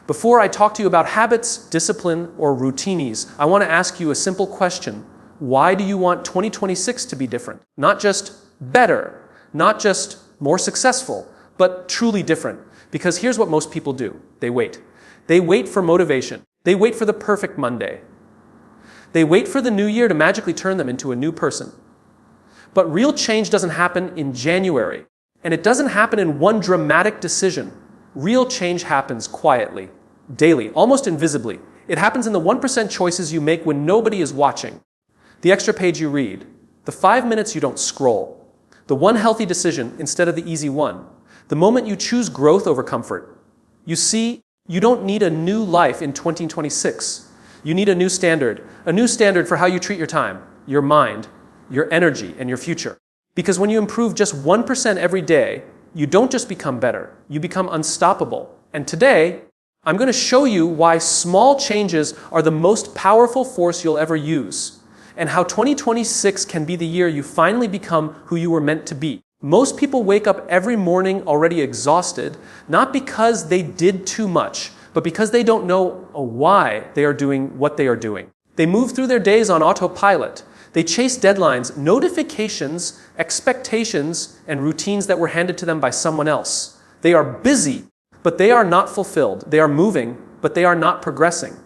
Before I talk to you about habits, discipline, or routines, I want to ask you a simple question. Why do you want 2026 to be different? Not just better, not just more successful, but truly different. Because here's what most people do. They wait. They wait for motivation. They wait for the perfect Monday. They wait for the new year to magically turn them into a new person. But real change doesn't happen in January. And it doesn't happen in one dramatic decision. Real change happens quietly, daily, almost invisibly. It happens in the 1% choices you make when nobody is watching. The extra page you read. The 5 minutes you don't scroll. The one healthy decision instead of the easy one. The moment you choose growth over comfort. You see, you don't need a new life in 2026. You need a new standard for how you treat your time, your mind, your energy, and your future. Because when you improve just 1% every day, you don't just become better, you become unstoppable. And today, I'm going to show you why small changes are the most powerful force you'll ever use, and how 2026 can be the year you finally become who you were meant to be. Most people wake up every morning already exhausted, not because they did too much, but because they don't know why they are doing what they are doing. They move through their days on autopilot. They chase deadlines, notifications, expectations, and routines that were handed to them by someone else. They are busy, but they are not fulfilled. They are moving, but they are not progressing.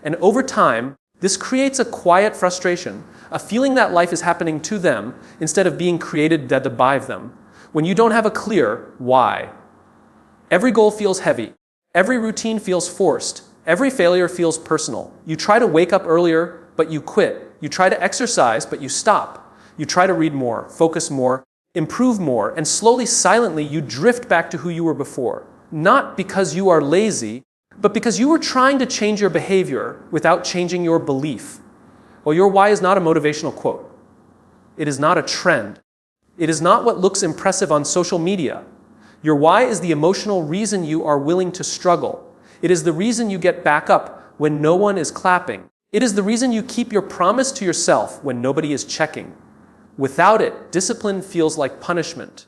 And over time, this creates a quiet frustration, a feeling that life is happening to them instead of being created by them, when you don't have a clear why. Every goal feels heavy. Every routine feels forced. Every failure feels personal. You try to wake up earlier, but you quit. You try to exercise, but you stop. You try to read more, focus more, improve more, and slowly, silently, you drift back to who you were before. Not because you are lazy, but because you were trying to change your behavior without changing your belief. Well, your why is not a motivational quote. It is not a trend. It is not what looks impressive on social media. Your why is the emotional reason you are willing to struggle. It is the reason you get back up when no one is clapping. It is the reason you keep your promise to yourself when nobody is checking. Without it, discipline feels like punishment.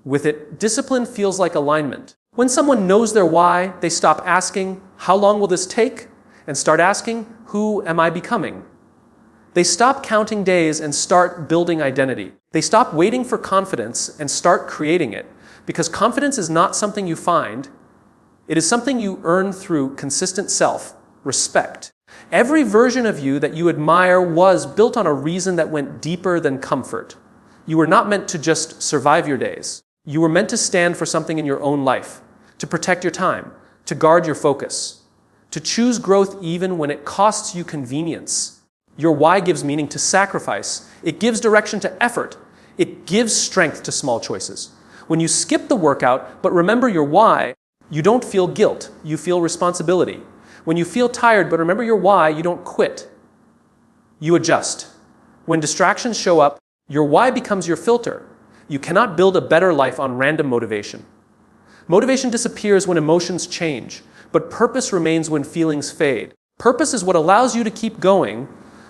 With it, discipline feels like alignment. When someone knows their why, they stop asking, how long will this take? And start asking, who am I becoming? They stop counting days and start building identity. They stop waiting for confidence and start creating it. Because confidence is not something you find. It is something you earn through consistent self-respect. Every version of you that you admire was built on a reason that went deeper than comfort. You were not meant to just survive your days. You were meant to stand for something in your own life, to protect your time, to guard your focus, to choose growth even when it costs you convenience. Your why gives meaning to sacrifice. It gives direction to effort. It gives strength to small choices. When you skip the workout, but remember your why, you don't feel guilt. You feel responsibility. When you feel tired, but remember your why, you don't quit. You adjust. When distractions show up, your why becomes your filter. You cannot build a better life on random motivation. Motivation disappears when emotions change, but purpose remains when feelings fade. Purpose is what allows you to keep going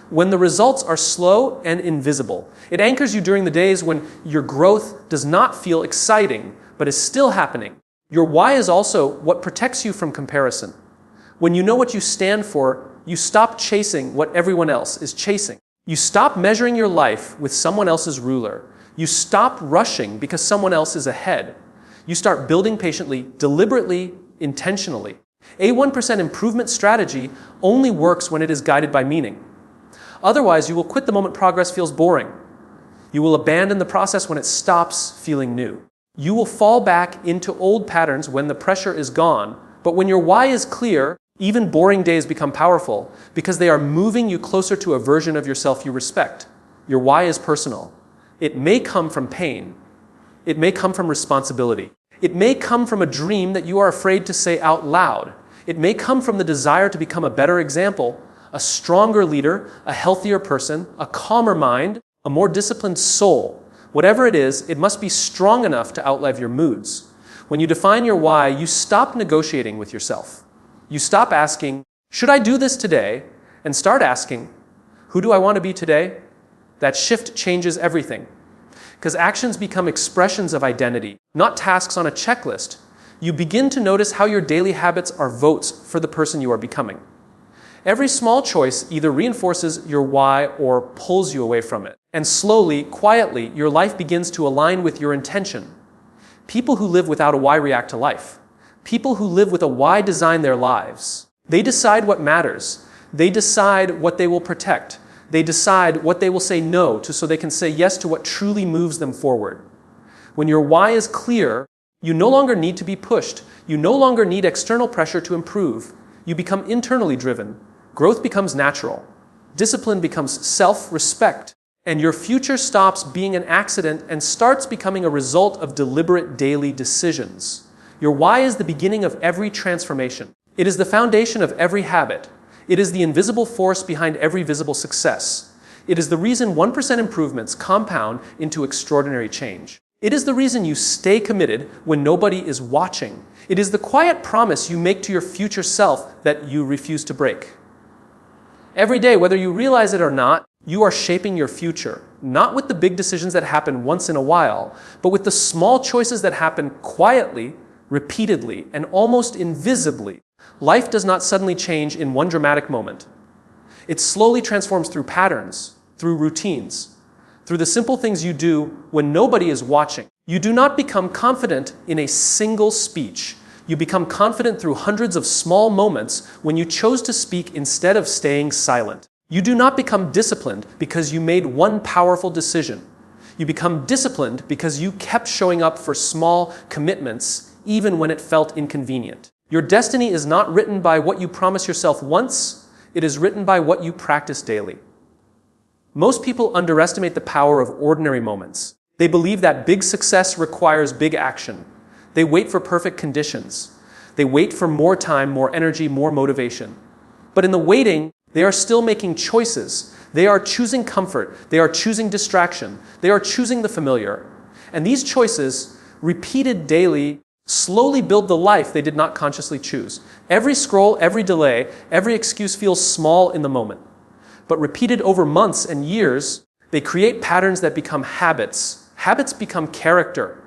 when the results are slow and invisible. It anchors you during the days when your growth does not feel exciting, but is still happening. Your why is also what protects you from comparison. When you know what you stand for, you stop chasing what everyone else is chasing. You stop measuring your life with someone else's ruler. You stop rushing because someone else is ahead. You start building patiently, deliberately, intentionally. A 1% improvement strategy only works when it is guided by meaning. Otherwise, you will quit the moment progress feels boring. You will abandon the process when it stops feeling new. You will fall back into old patterns when the pressure is gone. But when your why is clear, even boring days become powerful because they are moving you closer to a version of yourself you respect. Your why is personal. It may come from pain. It may come from responsibility. It may come from a dream that you are afraid to say out loud. It may come from the desire to become a better example, a stronger leader, a healthier person, a calmer mind, a more disciplined soul. Whatever it is, it must be strong enough to outlive your moods. When you define your why, you stop negotiating with yourself. You stop asking, should I do this today? And start asking, who do I want to be today? That shift changes everything. Because actions become expressions of identity, not tasks on a checklist. You begin to notice how your daily habits are votes for the person you are becoming. Every small choice either reinforces your why or pulls you away from it. And slowly, quietly, your life begins to align with your intention. People who live without a why react to life. People who live with a why design their lives. They decide what matters. They decide what they will protect. They decide what they will say no to so they can say yes to what truly moves them forward. When your why is clear, you no longer need to be pushed. You no longer need external pressure to improve. You become internally driven. Growth becomes natural. Discipline becomes self-respect. And your future stops being an accident and starts becoming a result of deliberate daily decisions. Your why is the beginning of every transformation. It is the foundation of every habit. It is the invisible force behind every visible success. It is the reason 1% improvements compound into extraordinary change. It is the reason you stay committed when nobody is watching. It is the quiet promise you make to your future self that you refuse to break. Every day, whether you realize it or not, you are shaping your future, not with the big decisions that happen once in a while, but with the small choices that happen quietly, repeatedly, and almost invisibly. Life does not suddenly change in one dramatic moment. It slowly transforms through patterns, through routines, through the simple things you do when nobody is watching. You do not become confident in a single speech. You become confident through hundreds of small moments when you chose to speak instead of staying silent. You do not become disciplined because you made one powerful decision. You become disciplined because you kept showing up for small commitments even when it felt inconvenient. Your destiny is not written by what you promise yourself once, it is written by what you practice daily. Most people underestimate the power of ordinary moments. They believe that big success requires big action. They wait for perfect conditions. They wait for more time, more energy, more motivation. But in the waiting, they are still making choices. They are choosing comfort. They are choosing distraction. They are choosing the familiar. And these choices, repeated daily, slowly build the life they did not consciously choose. Every scroll, every delay, every excuse feels small in the moment. But repeated over months and years, they create patterns that become habits. Habits become character.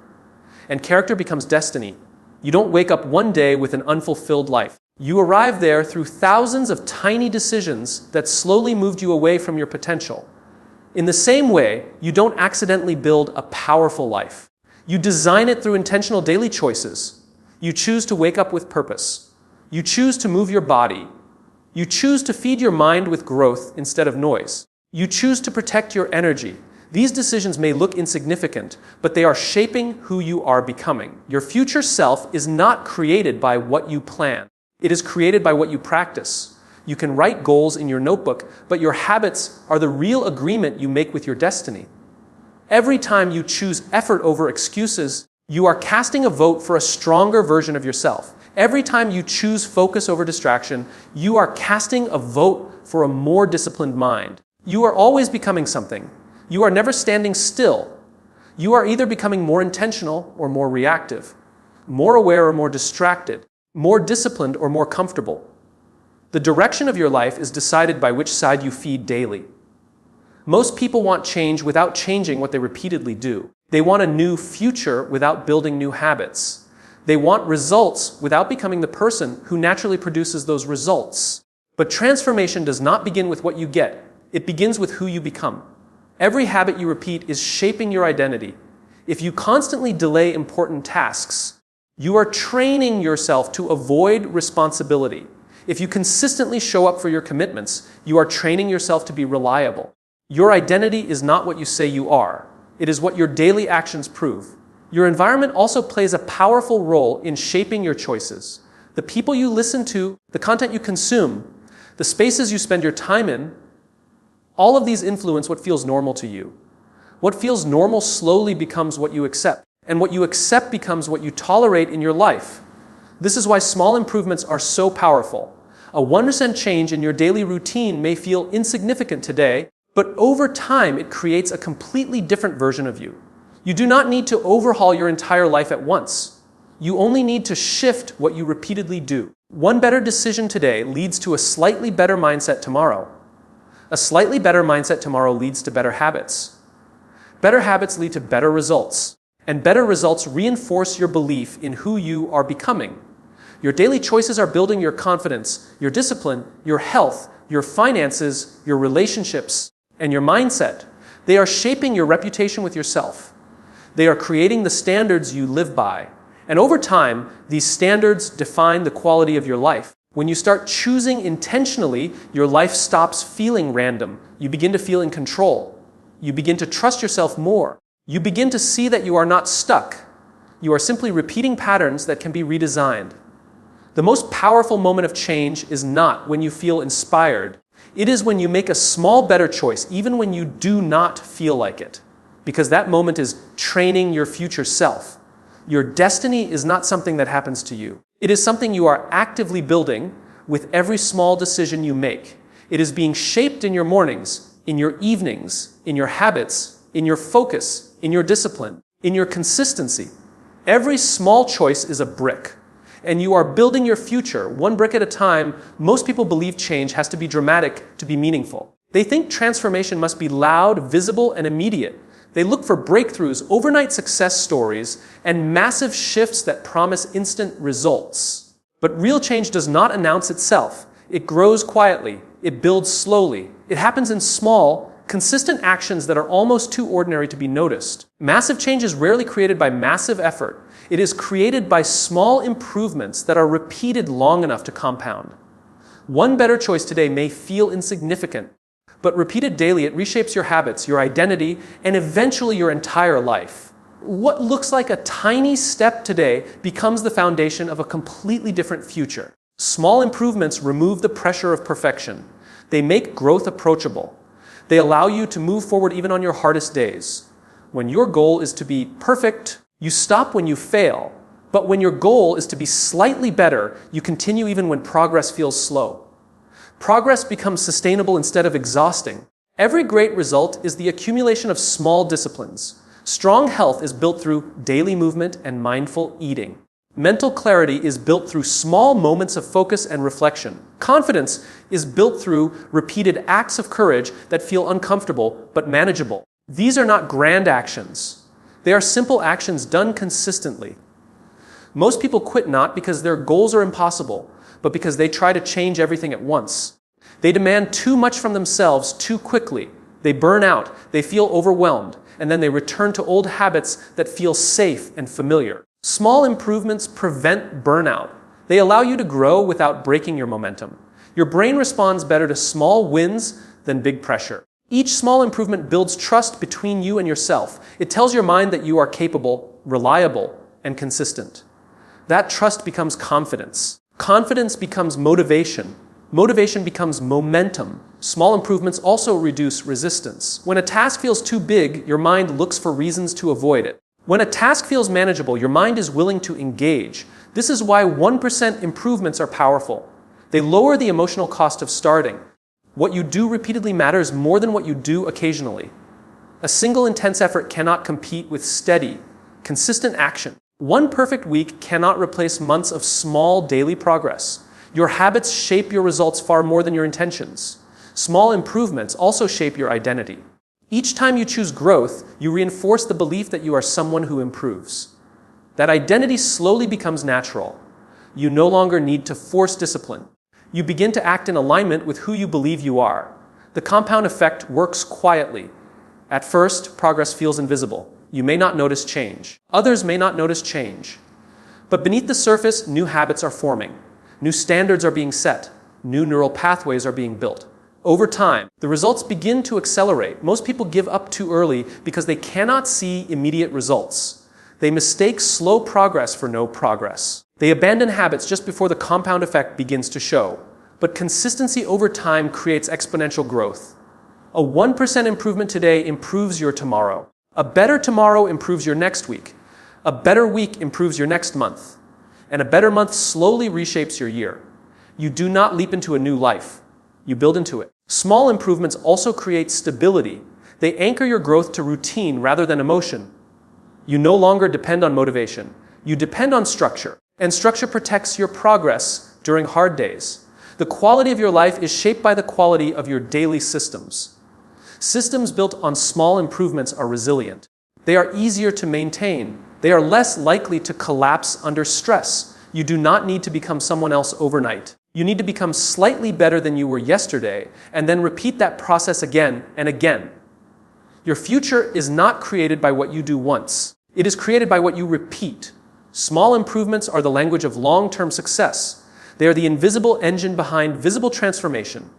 And character becomes destiny. You don't wake up one day with an unfulfilled life. You arrive there through thousands of tiny decisions that slowly moved you away from your potential. In the same way, you don't accidentally build a powerful life. You design it through intentional daily choices. You choose to wake up with purpose. You choose to move your body. You choose to feed your mind with growth instead of noise. You choose to protect your energy. These decisions may look insignificant, but they are shaping who you are becoming. Your future self is not created by what you plan. It is created by what you practice. You can write goals in your notebook, but your habits are the real agreement you make with your destiny. Every time you choose effort over excuses, you are casting a vote for a stronger version of yourself. Every time you choose focus over distraction, you are casting a vote for a more disciplined mind. You are always becoming something. You are never standing still. You are either becoming more intentional or more reactive, more aware or more distracted, more disciplined or more comfortable. The direction of your life is decided by which side you feed daily. Most people want change without changing what they repeatedly do. They want a new future without building new habits. They want results without becoming the person who naturally produces those results. But transformation does not begin with what you get. It begins with who you become. Every habit you repeat is shaping your identity. If you constantly delay important tasks, you are training yourself to avoid responsibility. If you consistently show up for your commitments, you are training yourself to be reliable. Your identity is not what you say you are. It is what your daily actions prove. Your environment also plays a powerful role in shaping your choices. The people you listen to, the content you consume, the spaces you spend your time in, all of these influence what feels normal to you. What feels normal slowly becomes what you accept, and what you accept becomes what you tolerate in your life. This is why small improvements are so powerful. A 1% change in your daily routine may feel insignificant today, but over time it creates a completely different version of you. You do not need to overhaul your entire life at once. You only need to shift what you repeatedly do. One better decision today leads to a slightly better mindset tomorrow. A slightly better mindset tomorrow leads to better habits. Better habits lead to better results. And better results reinforce your belief in who you are becoming. Your daily choices are building your confidence, your discipline, your health, your finances, your relationships, and your mindset. They are shaping your reputation with yourself. They are creating the standards you live by. And over time, these standards define the quality of your life. When you start choosing intentionally, your life stops feeling random. You begin to feel in control. You begin to trust yourself more. You begin to see that you are not stuck. You are simply repeating patterns that can be redesigned. The most powerful moment of change is not when you feel inspired. It is when you make a small better choice, even when you do not feel like it. Because that moment is training your future self. Your destiny is not something that happens to you. It is something you are actively building with every small decision you make. It is being shaped in your mornings, in your evenings, in your habits, in your focus, in your discipline, in your consistency. Every small choice is a brick. And you are building your future one brick at a time. Most people believe change has to be dramatic to be meaningful. They think transformation must be loud, visible, and immediate. They look for breakthroughs, overnight success stories, and massive shifts that promise instant results. But real change does not announce itself. It grows quietly. It builds slowly. It happens in small, consistent actions that are almost too ordinary to be noticed. Massive change is rarely created by massive effort. It is created by small improvements that are repeated long enough to compound. One better choice today may feel insignificant, but repeated daily, it reshapes your habits, your identity, and eventually your entire life. What looks like a tiny step today becomes the foundation of a completely different future. Small improvements remove the pressure of perfection. They make growth approachable. They allow you to move forward even on your hardest days. When your goal is to be perfect, you stop when you fail. But when your goal is to be slightly better, you continue even when progress feels slow. Progress becomes sustainable instead of exhausting. Every great result is the accumulation of small disciplines. Strong health is built through daily movement and mindful eating. Mental clarity is built through small moments of focus and reflection. Confidence is built through repeated acts of courage that feel uncomfortable but manageable. These are not grand actions. They are simple actions done consistently. Most people quit not because their goals are impossible, but because they try to change everything at once. They demand too much from themselves too quickly. They burn out, they feel overwhelmed, and then they return to old habits that feel safe and familiar. Small improvements prevent burnout. They allow you to grow without breaking your momentum. Your brain responds better to small wins than big pressure. Each small improvement builds trust between you and yourself. It tells your mind that you are capable, reliable, and consistent. That trust becomes confidence. Confidence becomes motivation. Motivation becomes momentum. Small improvements also reduce resistance. When a task feels too big, your mind looks for reasons to avoid it. When a task feels manageable, your mind is willing to engage. This is why 1% improvements are powerful. They lower the emotional cost of starting. What you do repeatedly matters more than what you do occasionally. A single intense effort cannot compete with steady, consistent action. One perfect week cannot replace months of small daily progress. Your habits shape your results far more than your intentions. Small improvements also shape your identity. Each time you choose growth, you reinforce the belief that you are someone who improves. That identity slowly becomes natural. You no longer need to force discipline. You begin to act in alignment with who you believe you are. The compound effect works quietly. At first, progress feels invisible. You may not notice change. Others may not notice change. But beneath the surface, new habits are forming. New standards are being set. New neural pathways are being built. Over time, the results begin to accelerate. Most people give up too early because they cannot see immediate results. They mistake slow progress for no progress. They abandon habits just before the compound effect begins to show. But consistency over time creates exponential growth. A 1% improvement today improves your tomorrow. A better tomorrow improves your next week. A better week improves your next month. And a better month slowly reshapes your year. You do not leap into a new life. You build into it. Small improvements also create stability. They anchor your growth to routine rather than emotion. You no longer depend on motivation. You depend on structure. And structure protects your progress during hard days. The quality of your life is shaped by the quality of your daily systems. Systems built on small improvements are resilient. They are easier to maintain. They are less likely to collapse under stress. You do not need to become someone else overnight. You need to become slightly better than you were yesterday, and then repeat that process again and again. Your future is not created by what you do once. It is created by what you repeat. Small improvements are the language of long-term success. They are the invisible engine behind visible transformation.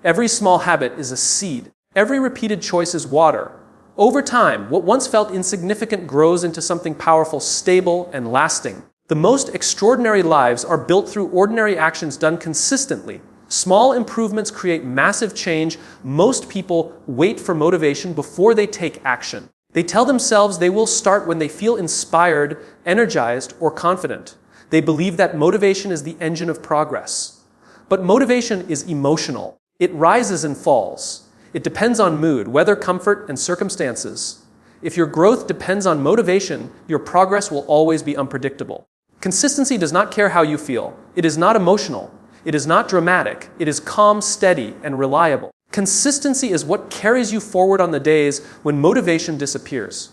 Every small habit is a seed. Every repeated choice is water. Over time, what once felt insignificant grows into something powerful, stable, and lasting. The most extraordinary lives are built through ordinary actions done consistently. Small improvements create massive change. Most people wait for motivation before they take action. They tell themselves they will start when they feel inspired, energized, or confident. They believe that motivation is the engine of progress. But motivation is emotional. It rises and falls. It depends on mood, weather, comfort, and circumstances. If your growth depends on motivation, your progress will always be unpredictable. Consistency does not care how you feel. It is not emotional. It is not dramatic. It is calm, steady, and reliable. Consistency is what carries you forward on the days when motivation disappears.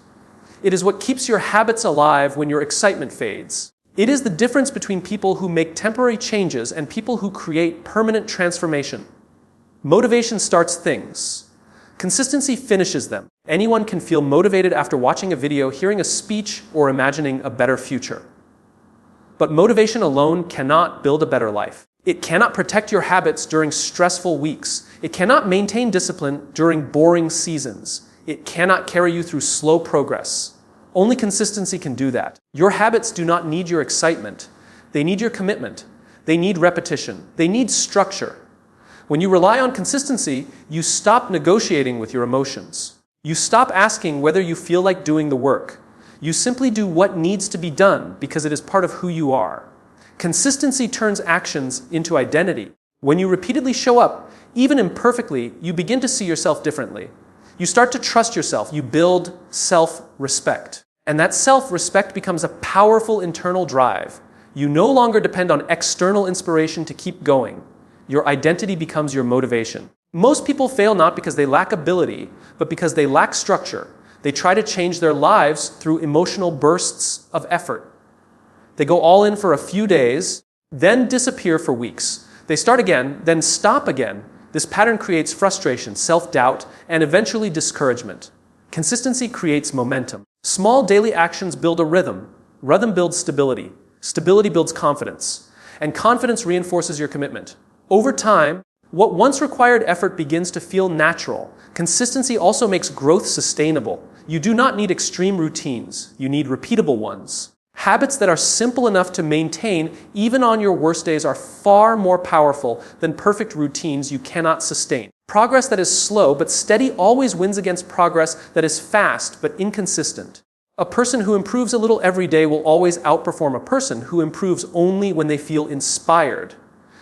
It is what keeps your habits alive when your excitement fades. It is the difference between people who make temporary changes and people who create permanent transformation. Motivation starts things. Consistency finishes them. Anyone can feel motivated after watching a video, hearing a speech, or imagining a better future. But motivation alone cannot build a better life. It cannot protect your habits during stressful weeks. It cannot maintain discipline during boring seasons. It cannot carry you through slow progress. Only consistency can do that. Your habits do not need your excitement. They need your commitment. They need repetition. They need structure. When you rely on consistency, you stop negotiating with your emotions. You stop asking whether you feel like doing the work. You simply do what needs to be done because it is part of who you are. Consistency turns actions into identity. When you repeatedly show up, even imperfectly, you begin to see yourself differently. You start to trust yourself. You build self-respect. And that self-respect becomes a powerful internal drive. You no longer depend on external inspiration to keep going. Your identity becomes your motivation. Most people fail not because they lack ability, but because they lack structure. They try to change their lives through emotional bursts of effort. They go all in for a few days, then disappear for weeks. They start again, then stop again. This pattern creates frustration, self-doubt, and eventually discouragement. Consistency creates momentum. Small daily actions build a rhythm. Rhythm builds stability. Stability builds confidence. And confidence reinforces your commitment. Over time, what once required effort begins to feel natural. Consistency also makes growth sustainable. You do not need extreme routines. You need repeatable ones. Habits that are simple enough to maintain even on your worst days are far more powerful than perfect routines you cannot sustain. Progress that is slow but steady always wins against progress that is fast but inconsistent. A person who improves a little every day will always outperform a person who improves only when they feel inspired.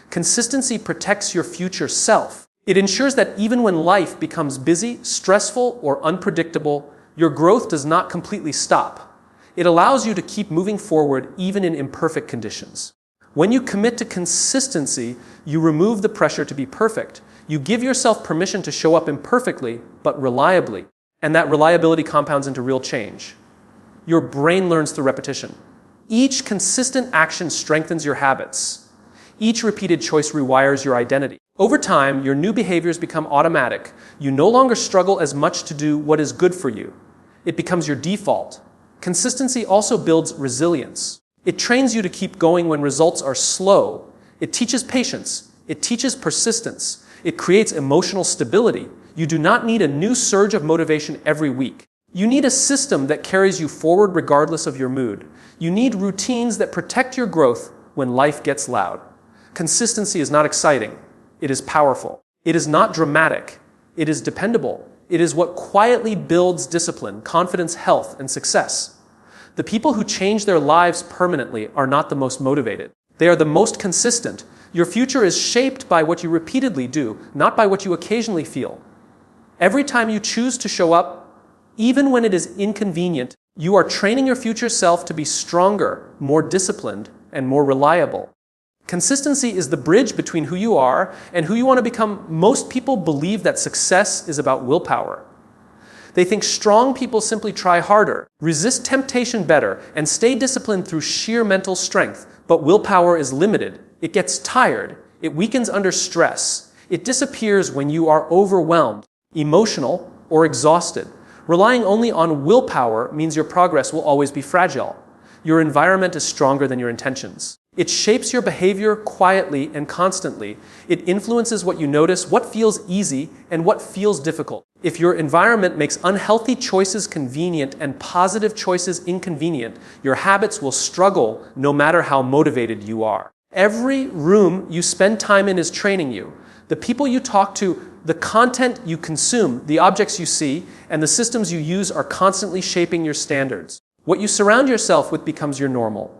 Consistency protects your future self. It ensures that even when life becomes busy, stressful, or unpredictable, your growth does not completely stop. It allows you to keep moving forward even in imperfect conditions. When you commit to consistency, you remove the pressure to be perfect. You give yourself permission to show up imperfectly, but reliably. And that reliability compounds into real change. Your brain learns through repetition. Each consistent action strengthens your habits. Each repeated choice rewires your identity. Over time, your new behaviors become automatic. You no longer struggle as much to do what is good for you. It becomes your default. Consistency also builds resilience. It trains you to keep going when results are slow. It teaches patience. It teaches persistence. It creates emotional stability. You do not need a new surge of motivation every week. You need a system that carries you forward regardless of your mood. You need routines that protect your growth when life gets loud. Consistency is not exciting. It is powerful. It is not dramatic. It is dependable. It is what quietly builds discipline, confidence, health, and success. The people who change their lives permanently are not the most motivated. They are the most consistent. Your future is shaped by what you repeatedly do, not by what you occasionally feel. Every time you choose to show up, even when it is inconvenient, you are training your future self to be stronger, more disciplined, and more reliable. Consistency is the bridge between who you are and who you want to become. Most people believe that success is about willpower. They think strong people simply try harder, resist temptation better, and stay disciplined through sheer mental strength. But willpower is limited. It gets tired. It weakens under stress. It disappears when you are overwhelmed, emotional, or exhausted. Relying only on willpower means your progress will always be fragile. Your environment is stronger than your intentions. It shapes your behavior quietly and constantly. It influences what you notice, what feels easy, and what feels difficult. If your environment makes unhealthy choices convenient and positive choices inconvenient, your habits will struggle no matter how motivated you are. Every room you spend time in is training you. The people you talk to, the content you consume, the objects you see, and the systems you use are constantly shaping your standards. What you surround yourself with becomes your normal.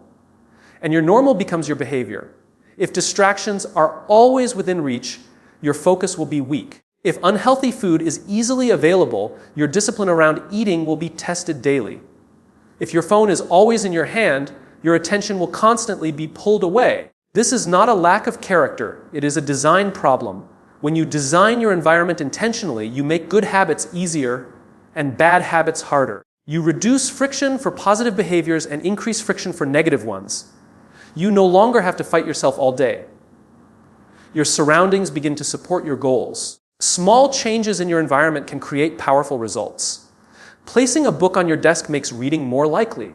And your normal becomes your behavior. If distractions are always within reach, your focus will be weak. If unhealthy food is easily available, your discipline around eating will be tested daily. If your phone is always in your hand, your attention will constantly be pulled away. This is not a lack of character, it is a design problem. When you design your environment intentionally, you make good habits easier and bad habits harder. You reduce friction for positive behaviors and increase friction for negative ones. You no longer have to fight yourself all day. Your surroundings begin to support your goals. Small changes in your environment can create powerful results. Placing a book on your desk makes reading more likely.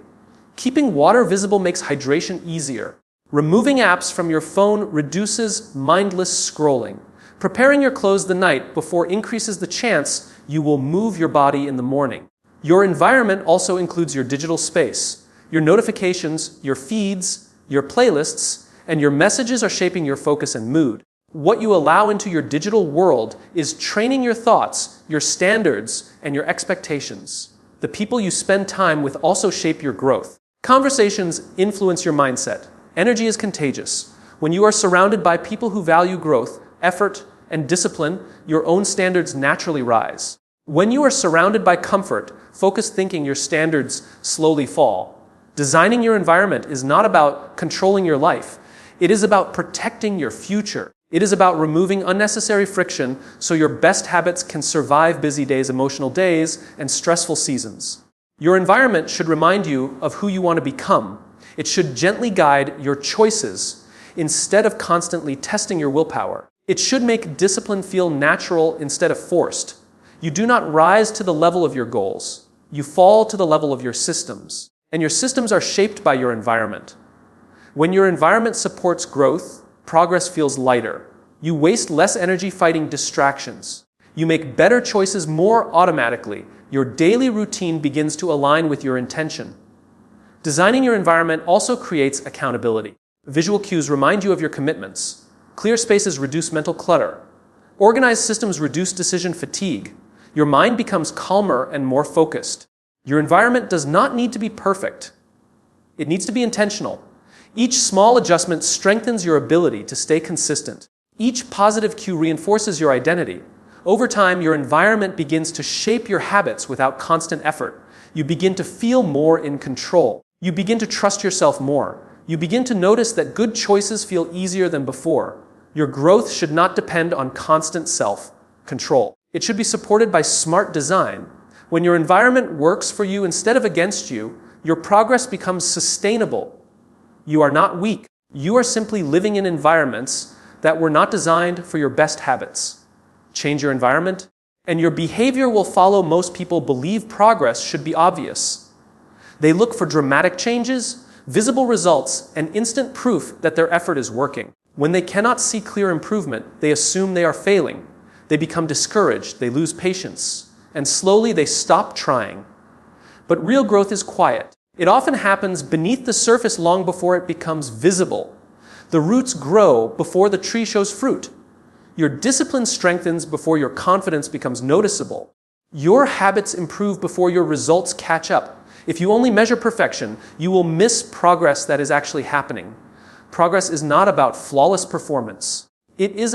Keeping water visible makes hydration easier. Removing apps from your phone reduces mindless scrolling. Preparing your clothes the night before increases the chance you will move your body in the morning. Your environment also includes your digital space. Your notifications, your feeds, your playlists, and your messages are shaping your focus and mood. What you allow into your digital world is training your thoughts, your standards, and your expectations. The people you spend time with also shape your growth. Conversations influence your mindset. Energy is contagious. When you are surrounded by people who value growth, effort, and discipline, your own standards naturally rise. When you are surrounded by comfort, focused thinking, your standards slowly fall. Designing your environment is not about controlling your life. It is about protecting your future. It is about removing unnecessary friction so your best habits can survive busy days, emotional days, and stressful seasons. Your environment should remind you of who you want to become. It should gently guide your choices instead of constantly testing your willpower. It should make discipline feel natural instead of forced. You do not rise to the level of your goals. You fall to the level of your systems. And your systems are shaped by your environment. When your environment supports growth, progress feels lighter. You waste less energy fighting distractions. You make better choices more automatically. Your daily routine begins to align with your intention. Designing your environment also creates accountability. Visual cues remind you of your commitments. Clear spaces reduce mental clutter. Organized systems reduce decision fatigue. Your mind becomes calmer and more focused. Your environment does not need to be perfect. It needs to be intentional. Each small adjustment strengthens your ability to stay consistent. Each positive cue reinforces your identity. Over time, your environment begins to shape your habits without constant effort. You begin to feel more in control. You begin to trust yourself more. You begin to notice that good choices feel easier than before. Your growth should not depend on constant self-control. It should be supported by smart design. When your environment works for you instead of against you, your progress becomes sustainable. You are not weak. You are simply living in environments that were not designed for your best habits. Change your environment, and your behavior will follow. Most people believe progress should be obvious. They look for dramatic changes, visible results, and instant proof that their effort is working. When they cannot see clear improvement, they assume they are failing. They become discouraged, they lose patience, and slowly they stop trying. But real growth is quiet. It often happens beneath the surface long before it becomes visible. The roots grow before the tree shows fruit. Your discipline strengthens before your confidence becomes noticeable. Your habits improve before your results catch up. If you only measure perfection, you will miss progress that is actually happening. Progress is not about flawless performance. It is about